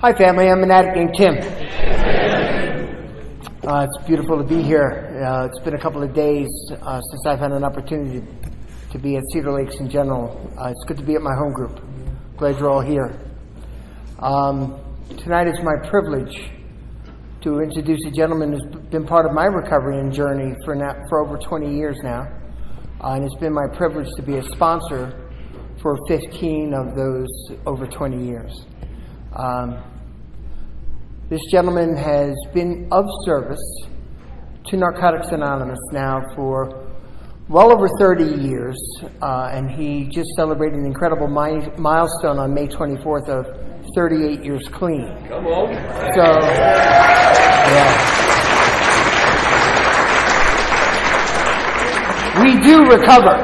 Hi family, I'm an addict named Tim. It's beautiful to be here. It's been a couple of days since I've had an opportunity to be at Cedar Lakes in general. It's good to be at my home group. Glad you're all here. Tonight is my privilege to introduce a gentleman who's been part of my recovery and journey for over 20 years now. And it's been my privilege to be a sponsor for 15 of those over 20 years. This gentleman has been of service to Narcotics Anonymous now for well over 30 years, and he just celebrated an incredible milestone on May 24th of 38 years clean. Come on. So, yeah. We do recover.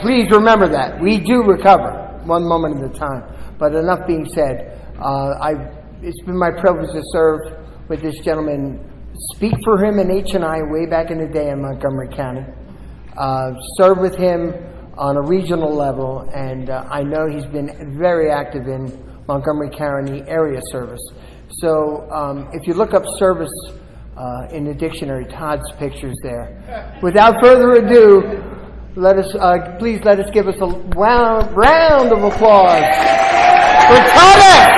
Please remember that. We do recover, one moment at a time. But enough being said, it's been my privilege to serve with this gentleman, speak for him in H&I way back in the day in Montgomery County, serve with him on a regional level, and I know he's been very active in Montgomery County area service. So if you look up service in the dictionary, Todd's picture's there. Without further ado, please let us give us a round of applause for Todd S.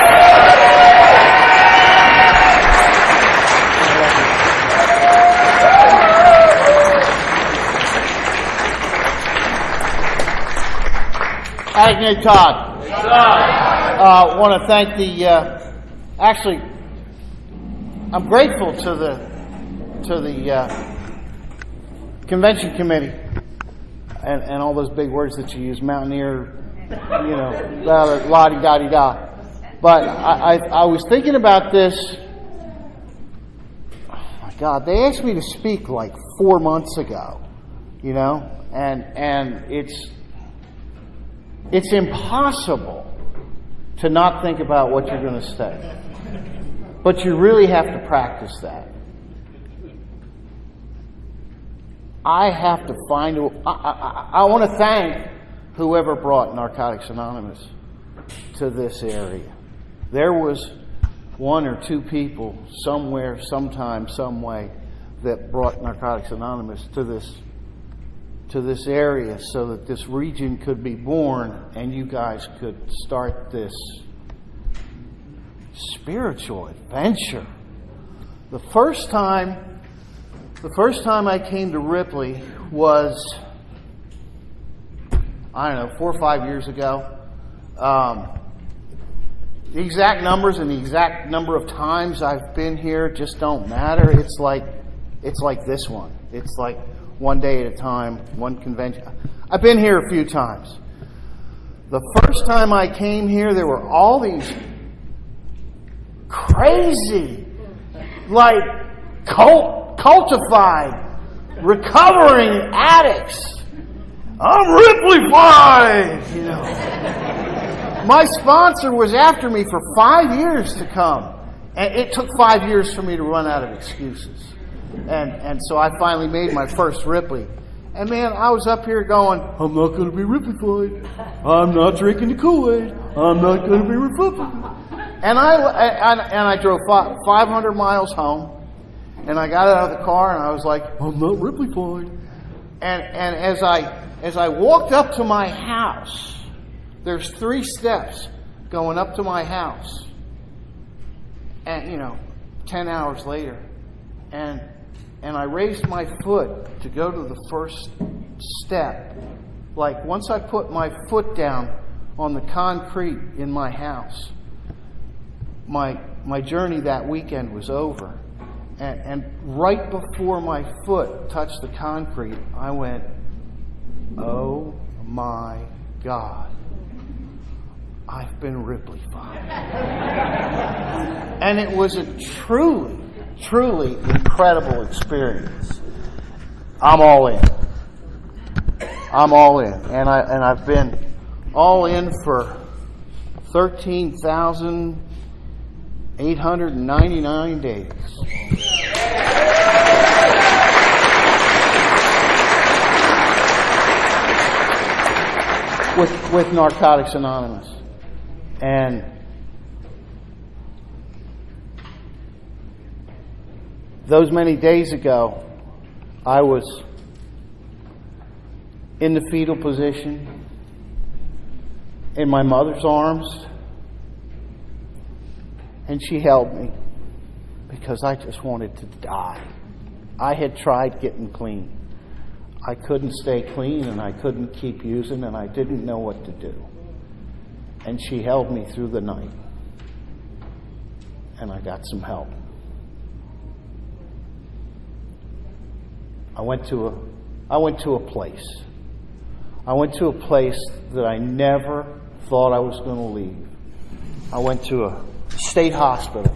Hey, Todd. I want to thank actually, I'm grateful to the convention committee and all those big words that you use, mountaineer, la-di-da-di-da. But I was thinking about this. Oh my God, they asked me to speak like 4 months ago, and it's impossible to not think about what you're going to say. But you really have to practice that. I have to I want to thank whoever brought Narcotics Anonymous to this area. There was one or two people somewhere, sometime, some way that brought Narcotics Anonymous to this area so that this region could be born and you guys could start this spiritual adventure. The first time I came to Ripley was, 4 or 5 years ago. The exact numbers and the exact number of times I've been here just don't matter. It's like this one. It's like one day at a time, one convention. I've been here a few times. The first time I came here, there were all these crazy, cultified, recovering addicts. I'm Ripley-fied, My sponsor was after me for 5 years to come. And it took 5 years for me to run out of excuses. And so I finally made my first Ripley. And man, I was up here going, I'm not going to be Ripley-fied. I'm not drinking the Kool-Aid. I'm not going to be Ripley-fied. And I drove 500 miles home. And I got out of the car and I was like, I'm not Ripley-fied. And as I walked up to my house, there's 3 steps going up to my house. And 10 hours later. And I raised my foot to go to the first step. Like once I put my foot down on the concrete in my house, my journey that weekend was over. And right before my foot touched the concrete, I went, oh my God, I've been Ripley-fied. And it was a truly incredible experience. I'm all in. And I've been all in for 13,899 days. With Narcotics Anonymous. And those many days ago, I was in the fetal position in my mother's arms, and she held me because I just wanted to die. I had tried getting clean. I couldn't stay clean, and I couldn't keep using, and I didn't know what to do. And she held me through the night, and I got some help. I went to a place. I went to a place that I never thought I was going to leave. I went to a state hospital,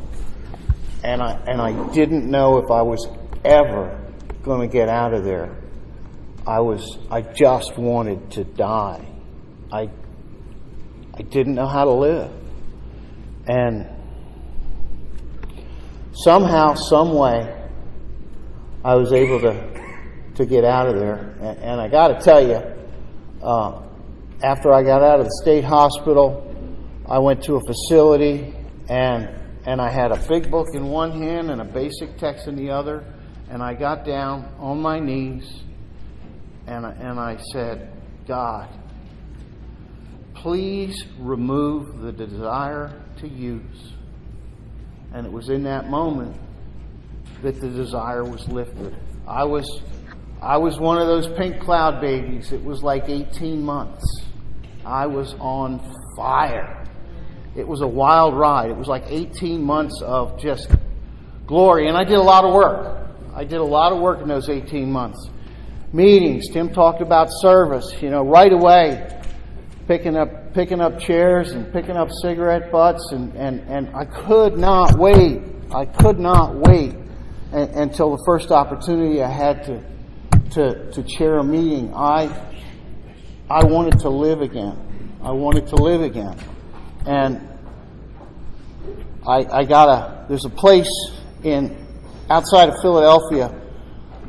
and I didn't know if I was ever going to get out of there. I just wanted to die. I didn't know how to live. And somehow, some way, I was able to get out of there. And I got to tell you, after I got out of the state hospital, I went to a facility, and I had a big book in one hand and a basic text in the other, and I got down on my knees, and I said, God, please remove the desire to use. And it was in that moment that the desire was lifted. I was one of those pink cloud babies. It was like 18 months. I was on fire. It was a wild ride. It was like 18 months of just glory. And I did a lot of work. I did a lot of work in those 18 months. Meetings. Tim talked about service. Right away, picking up chairs and picking up cigarette butts. And I could not wait. Until the first opportunity I had to chair a meeting. I wanted to live again. And there's a place outside of Philadelphia.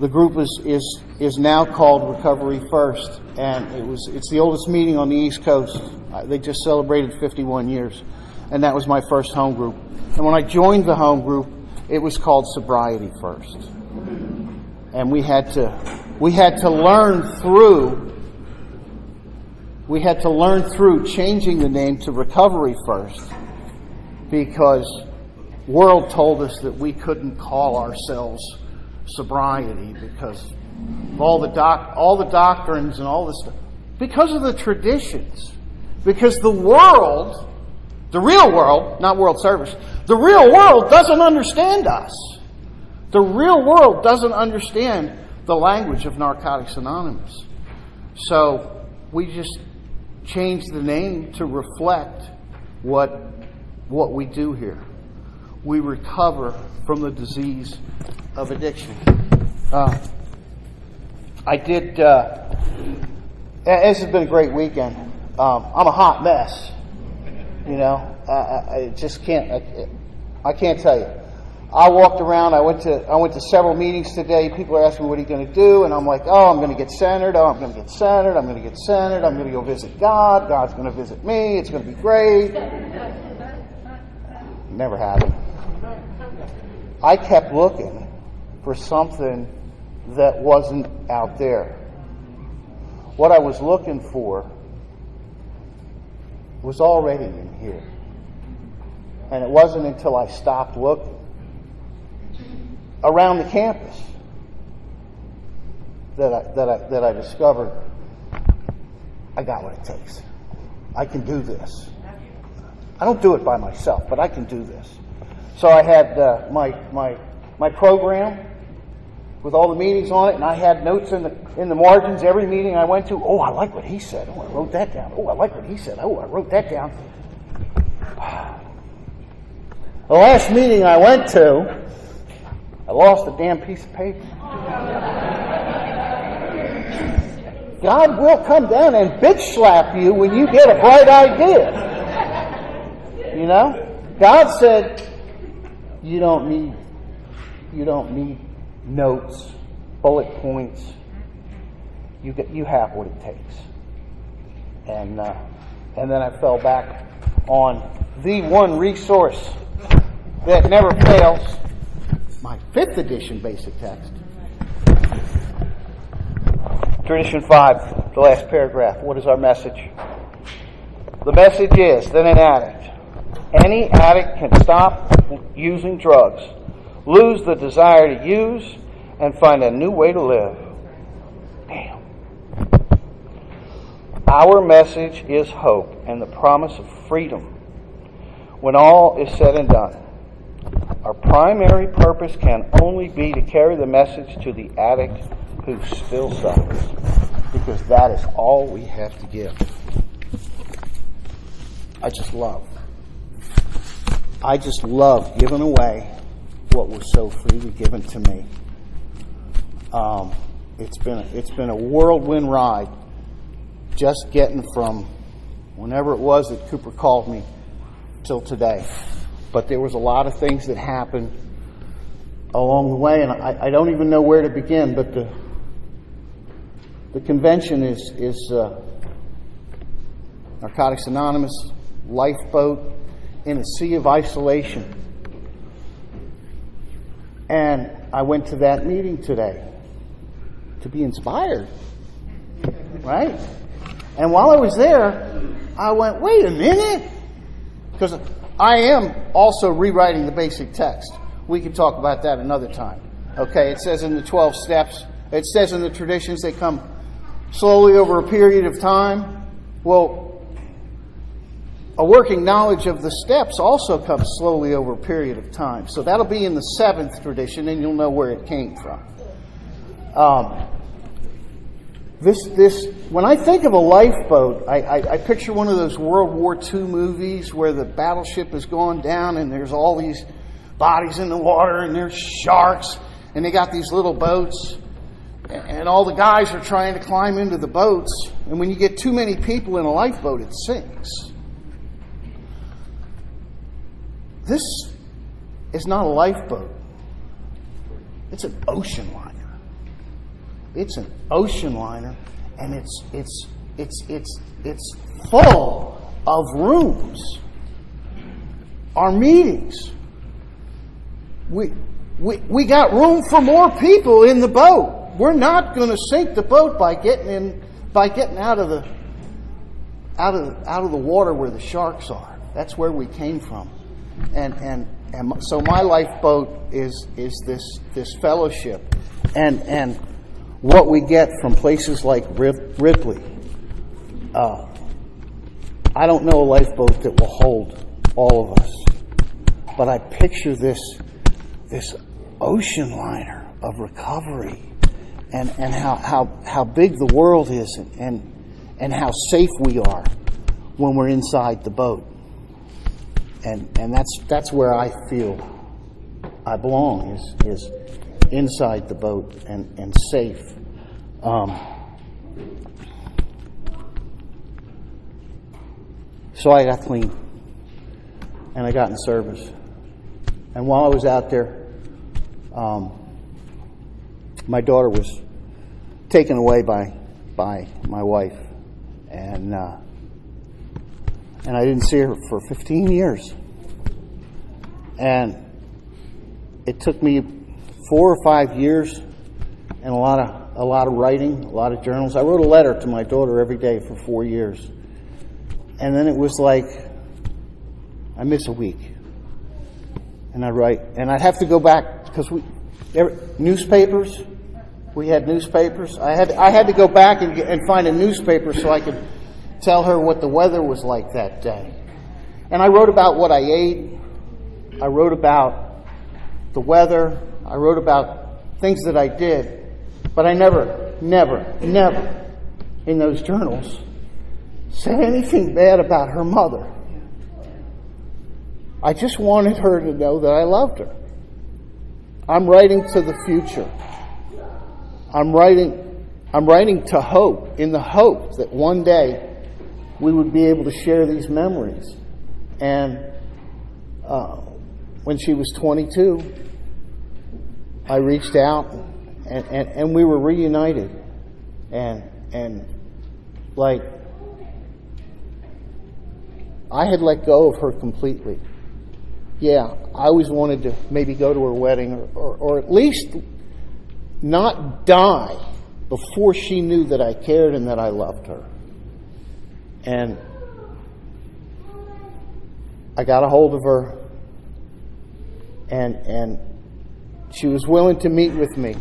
The group is now called Recovery First, and it's the oldest meeting on the East Coast. They just celebrated 51 years, and that was my first home group. And when I joined the home group, it was called Sobriety First, and we had to learn through changing the name to Recovery First, because world told us that we couldn't call ourselves sobriety because of all the doctrines and all this stuff, because of the traditions, because the real world, not World Service, the real world doesn't understand us. The real world doesn't understand the language of Narcotics Anonymous. So we just changed the name to reflect what we do here. We recover from the disease of addiction. This has been a great weekend. I'm a hot mess. I just can't. I can't tell you. I walked around. I went to several meetings today. People are asking me, "What are you going to do?" And I'm like, "Oh, I'm going to get centered. Oh, I'm going to get centered. I'm going to get centered. I'm going to go visit God. God's going to visit me. It's going to be great." Never happened. I kept looking for something that wasn't out there. What I was looking for was already in here. And it wasn't until I stopped looking around the campus that I discovered I got what it takes. I can do this. I don't do it by myself, but I can do this. So I had my program with all the meetings on it, and I had notes in the margins every meeting I went to. Oh, I like what he said. Oh, I wrote that down. Oh, I like what he said. Oh, I wrote that down. The last meeting I went to, I lost a damn piece of paper. God will come down and bitch slap you when you get a bright idea. God said, you don't need notes, bullet points. You have what it takes. And then I fell back on the one resource that never fails, my 5th edition basic text. Tradition 5, the last paragraph. What is our message? The message is that an addict, any addict, can stop using drugs, lose the desire to use, and find a new way to live. Damn. Our message is hope and the promise of freedom when all is said and done. Our primary purpose can only be to carry the message to the addict who still suffers, because that is all we have to give. I just love giving away what was so freely given to me. It's been a whirlwind ride, just getting from whenever it was that Cooper called me till today. But there was a lot of things that happened along the way, and I don't even know where to begin. But the convention is Narcotics Anonymous, lifeboat in a sea of isolation. And I went to that meeting today to be inspired, right? And while I was there, I went, wait a minute, because I am also rewriting the basic text. We can talk about that another time. Okay, it says in the 12 steps, it says in the traditions they come slowly over a period of time. Well, a working knowledge of the steps also comes slowly over a period of time. So that'll be in the 7th tradition, and you'll know where it came from. When I think of a lifeboat, I picture one of those World War II movies where the battleship has gone down and there's all these bodies in the water and there's sharks and they got these little boats and all the guys are trying to climb into the boats, and when you get too many people in a lifeboat, it sinks. This is not a lifeboat. It's an ocean liner. It's an ocean liner, and it's full of rooms. Our meetings. We got room for more people in the boat. We're not going to sink the boat by getting out of the water where the sharks are. That's where we came from. And so my lifeboat is this fellowship, and what we get from places like Ripley. I don't know a lifeboat that will hold all of us, but I picture this ocean liner of recovery, and how big the world is, and how safe we are when we're inside the boat. And that's where I feel I belong, is inside the boat and safe. So I got clean, and I got in service. And while I was out there, my daughter was taken away by my wife, and I didn't see her for 15 years. And it took me 4 or 5 years and a lot of writing, a lot of journals. I wrote a letter to my daughter every day for 4 years. And then it was like, I miss a week. And I'd write, and I'd have to go back, because newspapers, we had newspapers. I had to go back and find a newspaper so I could tell her what the weather was like that day. And I wrote about what I ate. I wrote about the weather. I wrote about things that I did. But I never in those journals said anything bad about her mother. I just wanted her to know that I loved her. I'm writing to the future. I'm writing to hope, in the hope that one day we would be able to share these memories. And when she was 22, I reached out, and we were reunited. And like, I had let go of her completely. yeah, I always wanted to maybe go to her wedding or at least not die before she knew that I cared and that I loved her. And I got a hold of her, and she was willing to meet with me.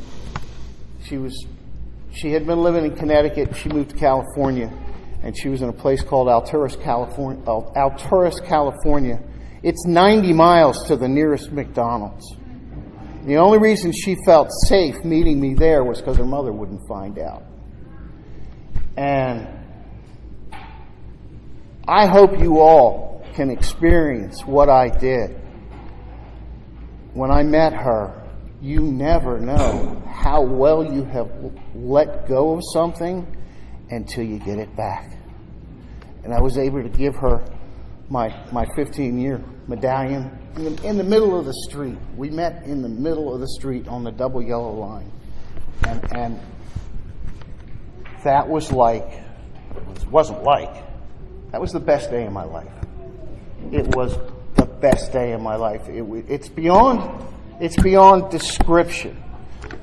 She had been living in Connecticut. She moved to California, and she was in a place called Alturas, California. It's 90 miles to the nearest McDonald's. The only reason she felt safe meeting me there was because her mother wouldn't find out. And I hope you all can experience what I did. When I met her, you never know how well you have let go of something until you get it back. And I was able to give her my 15-year medallion in the middle of the street. We met in the middle of the street on the double yellow line. And that was that was the best day of my life. It was the best day of my life. It's beyond description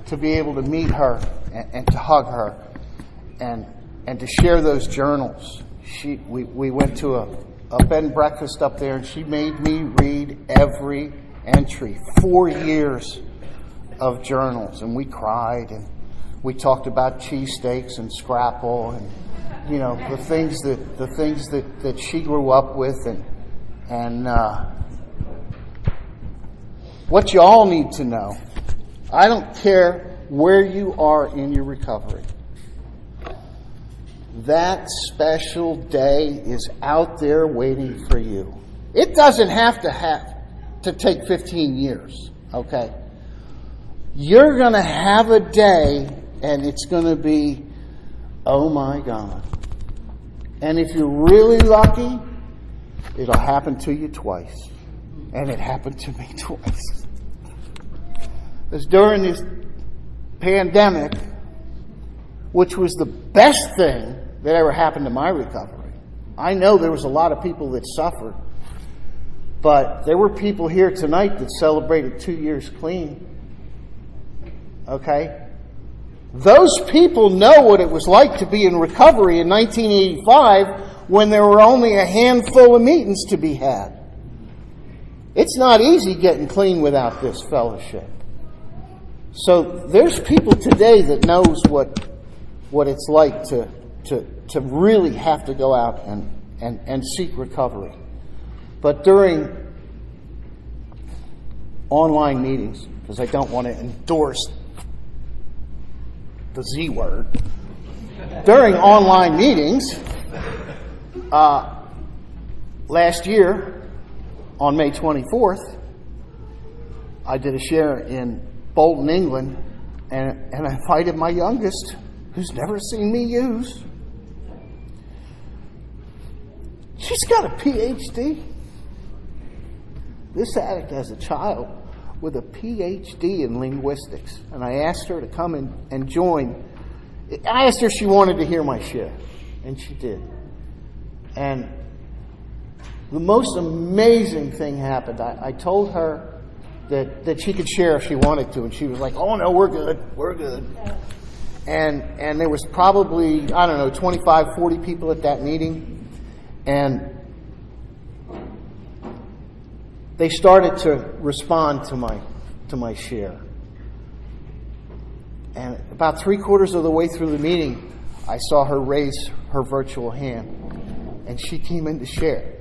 to be able to meet her and to hug her and to share those journals. We went to a bed and breakfast up there, and she made me read every entry. 4 years of journals, and we cried, and we talked about cheesesteaks and scrapple, and the things that she grew up with, and what you all need to know. I don't care where you are in your recovery. That special day is out there waiting for you. It doesn't have to take 15 years, okay? You're going to have a day, and it's going to be, oh my God. And if you're really lucky, it'll happen to you twice. And it happened to me twice. Because during this pandemic, which was the best thing that ever happened to my recovery. I know there was a lot of people that suffered, but there were people here tonight that celebrated 2 years clean. Okay? Those people know what it was like to be in recovery in 1985 when there were only a handful of meetings to be had. It's not easy getting clean without this fellowship. So there's people today that knows what it's like to really have to go out and seek recovery. But during online meetings, because I don't want to endorse the Z word, during online meetings, last year on May 24th, I did a share in Bolton, England, and I invited my youngest, who's never seen me use. She's got a PhD. This addict has a child with a PhD in linguistics. And I asked her to come and join. I asked her if she wanted to hear my share. And she did. And the most amazing thing happened. I told her that she could share if she wanted to. And she was like, oh, no, we're good. We're good. And there was probably, 25, 40 people at that meeting. And they started to respond to my share. And about 3/4 of the way through the meeting, I saw her raise her virtual hand. And she came in to share.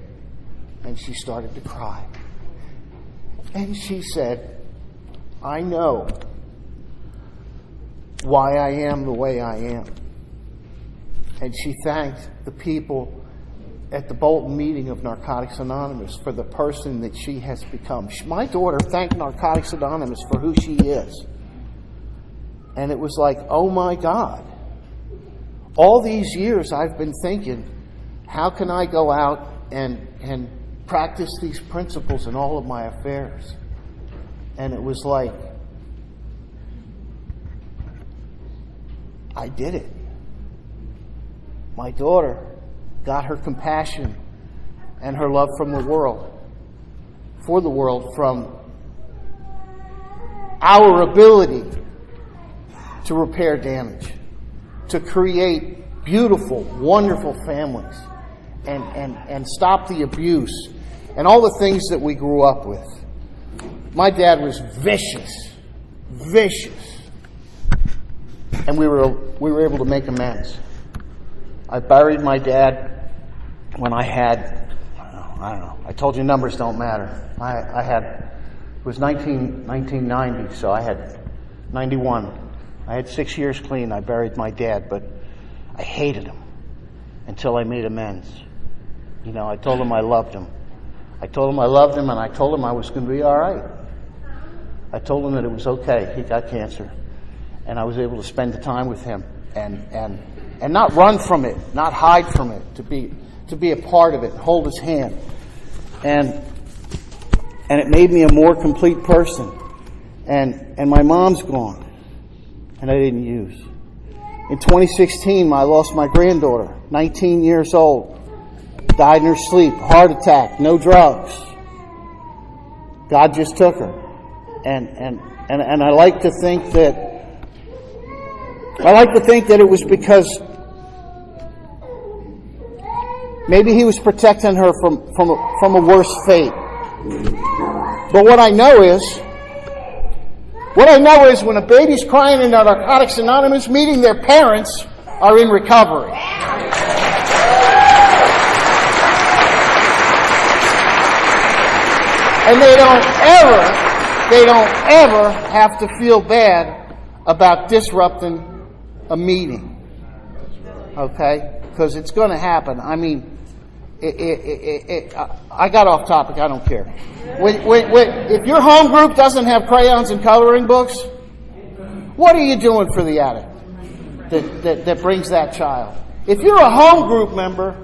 And she started to cry. And she said, I know why I am the way I am. And she thanked the people at the Bolton meeting of Narcotics Anonymous for the person that she has become. My daughter thanked Narcotics Anonymous for who she is. And it was like, oh my God. All these years I've been thinking, how can I go out and practice these principles in all of my affairs? And it was like, I did it. My daughter got her compassion and her love from the world for the world from our ability to repair damage, to create beautiful, wonderful families, and stop the abuse and all the things that we grew up with. My dad was vicious, and we were able to make amends. I buried my dad when I had, I don't know. I told you numbers don't matter. It was 1990, so I had 91. I had 6 years clean. I buried my dad, but I hated him until I made amends. I told him I loved him. I told him I loved him, and I told him I was going to be all right. I told him that it was okay. He got cancer. And I was able to spend the time with him and not run from it, not hide from it, to be a part of it, hold his hand. And it made me a more complete person. And my mom's gone, and I didn't use. In 2016, I lost my granddaughter, 19 years old. Died in her sleep, heart attack, no drugs. God just took her. And I like to think that it was because maybe he was protecting her from a worse fate. But what I know is when a baby's crying in a Narcotics Anonymous meeting, their parents are in recovery. And they don't ever have to feel bad about disrupting a meeting. Okay? Because it's going to happen. I mean, I got off topic. I don't care. If your home group doesn't have crayons and coloring books, what are you doing for the addict that brings that child? If you're a home group member,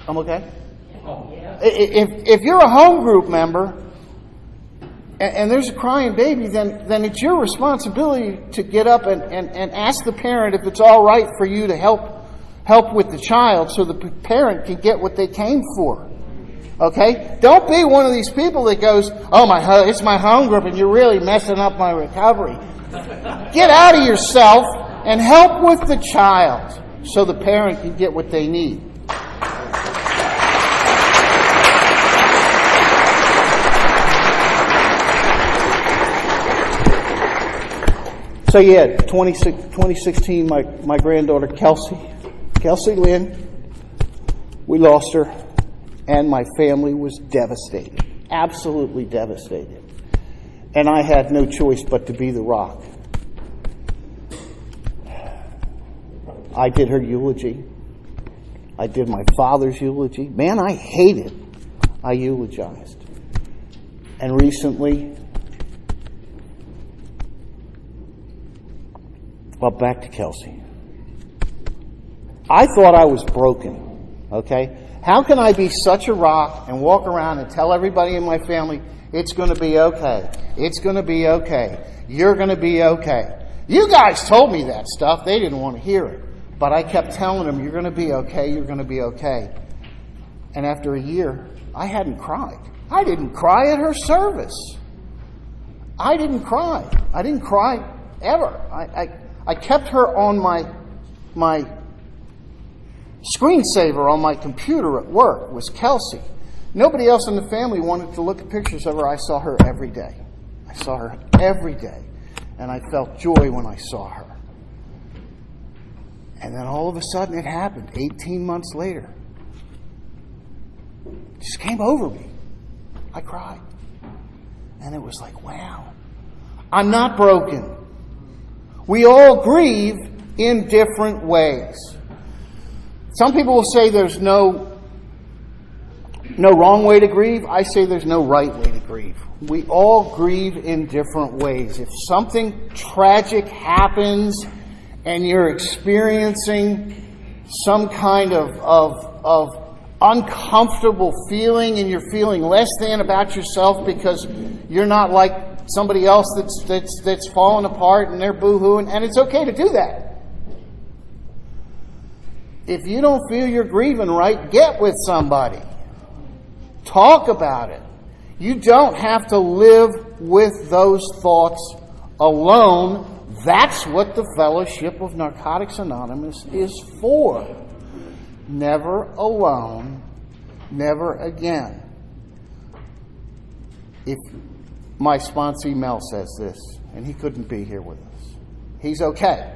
I'm okay? If you're a home group member and there's a crying baby, then it's your responsibility to get up and ask the parent if it's all right for you to help with the child so the parent can get what they came for. Okay? Don't be one of these people that goes, oh, it's my home group and you're really messing up my recovery. Get out of yourself and help with the child so the parent can get what they need. So 2016, my granddaughter Kelsey Lynn, we lost her, and my family was devastated, absolutely devastated. And I had no choice but to be the rock. I did her eulogy. I did my father's eulogy. Man, I hated. I eulogized. And recently, well, back to Kelsey. I thought I was broken, okay? How can I be such a rock and walk around and tell everybody in my family, it's going to be okay. It's going to be okay. You're going to be okay. You guys told me that stuff. They didn't want to hear it. But I kept telling them, you're going to be okay. You're going to be okay. And after a year, I hadn't cried. I didn't cry at her service. I didn't cry. I didn't cry ever. I kept her on my screensaver on my computer at work was Kelsey. Nobody else in the family wanted to look at pictures of her. I saw her every day. I saw her every day. And I felt joy when I saw her. And then all of a sudden it happened 18 months later. It just came over me. I cried. And it was like, wow. I'm not broken. We all grieve in different ways. Some people will say there's no wrong way to grieve. I say there's no right way to grieve. We all grieve in different ways. If something tragic happens and you're experiencing some kind of uncomfortable feeling and you're feeling less than about yourself because you're not like somebody else that's fallen apart and they're boo-hooing, and it's okay to do that. If you don't feel you're grieving right, get with somebody. Talk about it. You don't have to live with those thoughts alone. That's what the Fellowship of Narcotics Anonymous is for. Never alone, never again. If my sponsee Mel says this, and he couldn't be here with us. He's okay,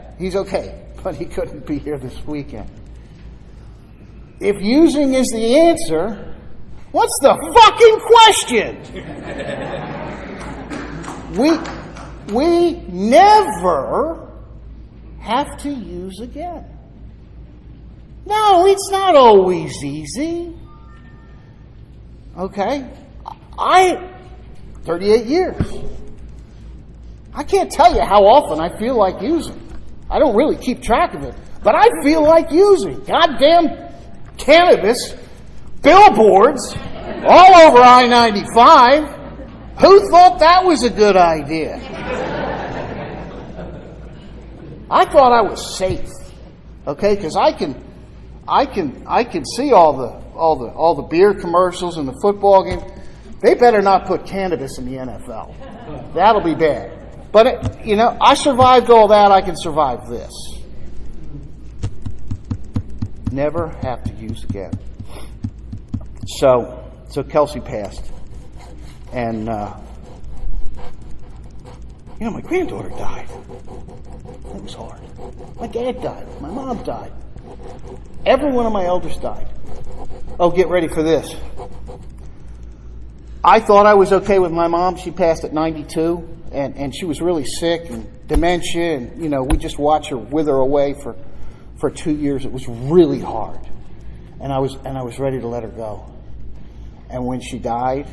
but he couldn't be here this weekend. If using is the answer, what's the fucking question? We never have to use again. No, it's not always easy. Okay? 38 years. I can't tell you how often I feel like using. I don't really keep track of it, but I feel like using. Goddamn cannabis, billboards, all over I-95. Who thought that was a good idea? I thought I was safe, okay? Because I can see all the beer commercials and the football game. They better not put cannabis in the NFL. That'll be bad. But I survived all that. I can survive this. Never have to use again. So Kelsey passed, and my granddaughter died. That was hard. My dad died. My mom died. Every one of my elders died. Oh, get ready for this. I thought I was okay with my mom. She passed at 92, and she was really sick and dementia, and we just watched her wither away for 2 years. It was really hard, and I was ready to let her go. And when she died,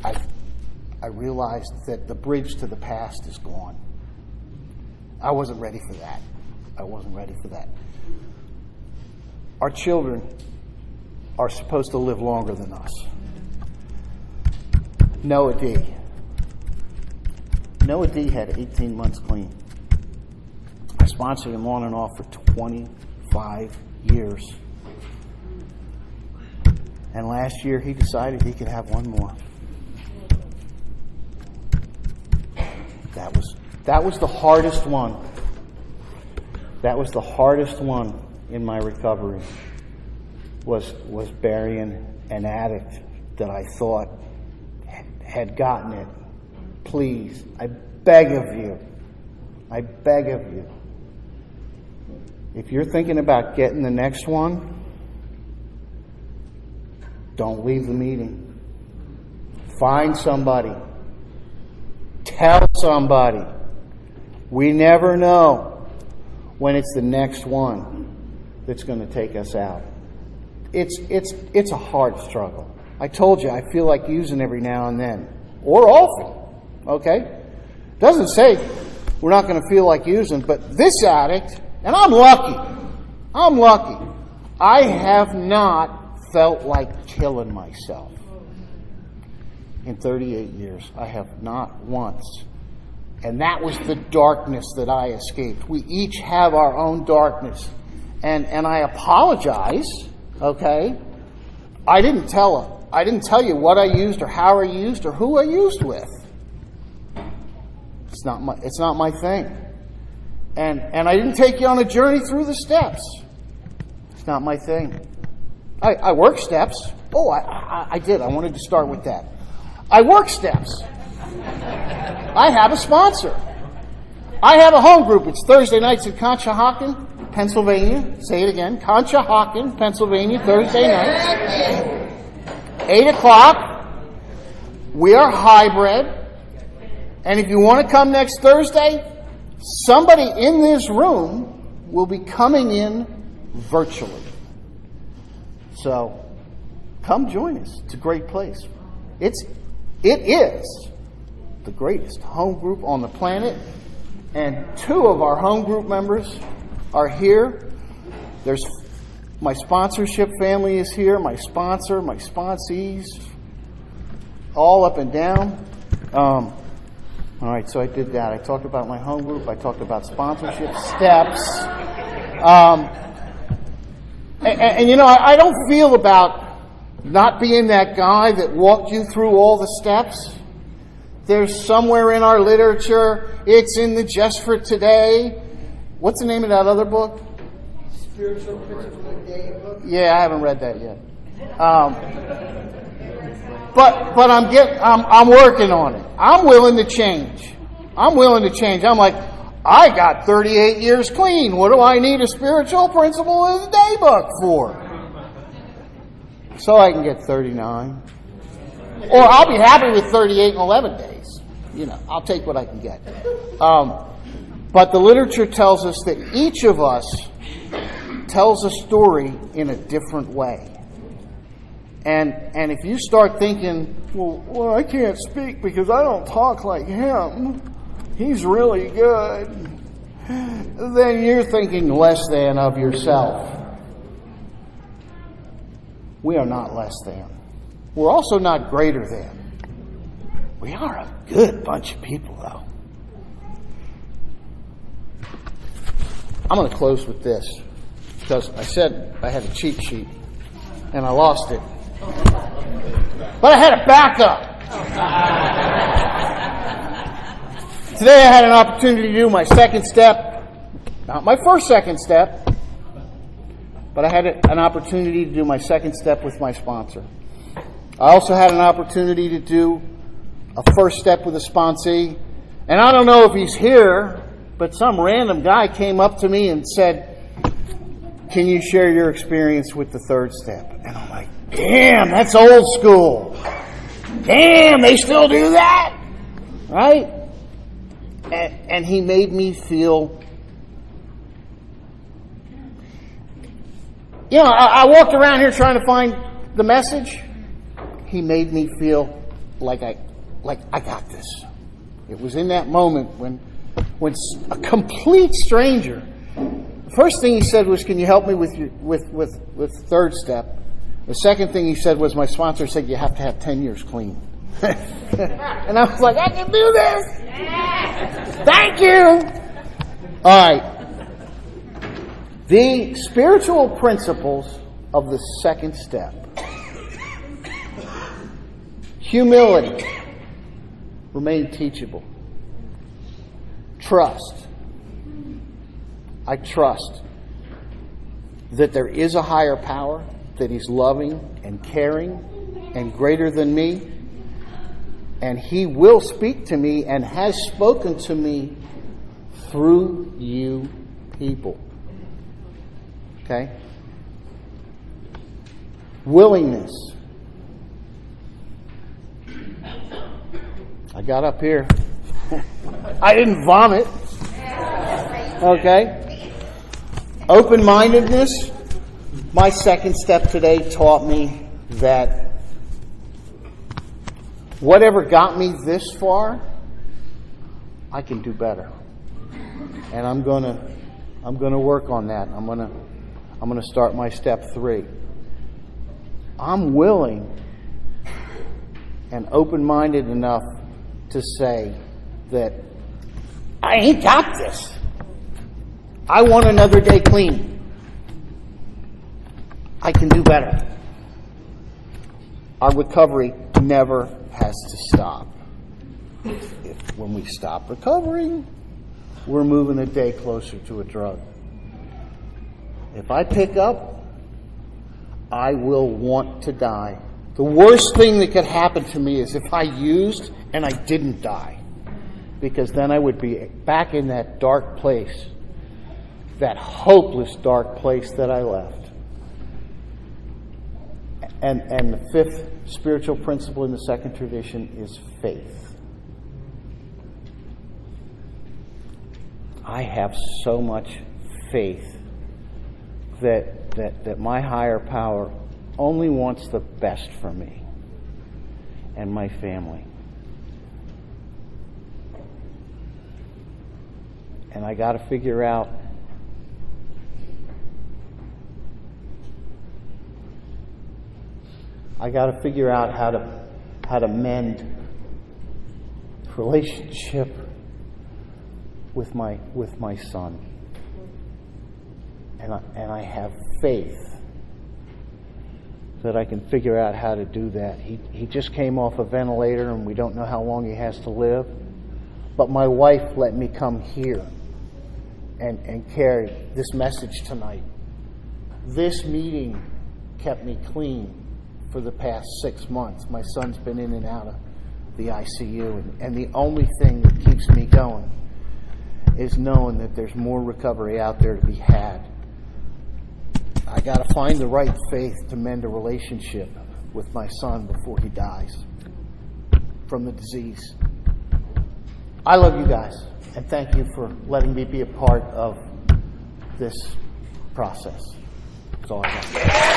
I realized that the bridge to the past is gone. I wasn't ready for that. Our children are supposed to live longer than us. Noah D. Noah D had 18 months clean. I sponsored him on and off for 25 years. And last year he decided he could have one more. That was the hardest one. That was the hardest one in my recovery. Was burying an addict that I thought had gotten it. Please, I beg of you. If you're thinking about getting the next one, don't leave the meeting. Find somebody. Tell somebody. We never know when it's the next one that's going to take us out. It's a hard struggle. I told you, I feel like using every now and then, or often, okay? Doesn't say we're not going to feel like using, but this addict, and I'm lucky, I have not felt like killing myself. In 38 years, I have not once. And that was the darkness that I escaped. We each have our own darkness. And I apologize, okay? I didn't tell you what I used or how I used or who I used with. It's not my thing. And I didn't take you on a journey through the steps. It's not my thing. I work steps. Oh, I did. I wanted to start with that. I work steps. I have a sponsor. I have a home group. It's Thursday nights in Conshohocken, Pennsylvania. Say it again. Conshohocken, Pennsylvania, Thursday nights. 8 o'clock. We are hybrid. And if you want to come next Thursday, somebody in this room will be coming in virtually. So come join us. It's a great place. It is the greatest home group on the planet. And 2 of our home group members are here. There's my sponsorship family is here, my sponsor, my sponsees, all up and down. All right, so I did that. I talked about my home group. I talked about sponsorship steps. And I don't feel about not being that guy that walked you through all the steps. There's somewhere in our literature, it's in the Just for Today. What's the name of that other book? Spiritual Principle of the Day book. Yeah, I haven't read that yet. But I'm working on it. I'm willing to change. I'm like, I got 38 years clean. What do I need a Spiritual Principle of the Day book for? So I can get 39. Or I'll be happy with 38 and 11 days. I'll take what I can get. But the literature tells us that each of us tells a story in a different way. And if you start thinking, well, I can't speak because I don't talk like him. He's really good. Then you're thinking less than of yourself. We are not less than. We're also not greater than. We are a good bunch of people, though. I'm going to close with this because I said I had a cheat sheet and I lost it. But I had a backup. Today I had an opportunity to do my second step. Not my first second step, but I had an opportunity to do my second step with my sponsor. I also had an opportunity to do a first step with a sponsee. And I don't know if he's here, but some random guy came up to me and said, can you share your experience with the third step? And I'm like, damn, that's old school. Damn, they still do that? Right? And he made me feel... I walked around here trying to find the message. He made me feel like I got this. It was in that moment when a complete stranger, the first thing he said was, can you help me with the third step? The second thing he said was, my sponsor said you have to have 10 years clean. And I was like, I can do this. Thank you. All right. The spiritual principles of the second step. Humility. Remain teachable. Trust. I trust that there is a higher power, that He's loving and caring and greater than me. And He will speak to me and has spoken to me through you people. Okay? Willingness. I got up here. I didn't vomit. Okay? Open-mindedness. My second step today taught me that whatever got me this far, I can do better. And I'm gonna work on that. I'm gonna start my step 3. I'm willing and open-minded enough to say that I ain't got this. I want another day clean. I can do better. Our recovery never has to stop. When we stop recovering, we're moving a day closer to a drug. If I pick up, I will want to die. The worst thing that could happen to me is if I used and I didn't die. Because then I would be back in that dark place, that hopeless dark place that I left. And the 5th spiritual principle in the second tradition is faith. I have so much faith that my higher power only wants the best for me and my family. And I got to figure out how to mend relationship with my son. And I have faith that I can figure out how to do that. He just came off a ventilator, and we don't know how long he has to live. But my wife let me come here and carry this message tonight. This meeting kept me clean for the past 6 months. My son's been in and out of the ICU, and the only thing that keeps me going is knowing that there's more recovery out there to be had. I got to find the right faith to mend a relationship with my son before he dies from the disease. I love you guys, and thank you for letting me be a part of this process. That's all I got.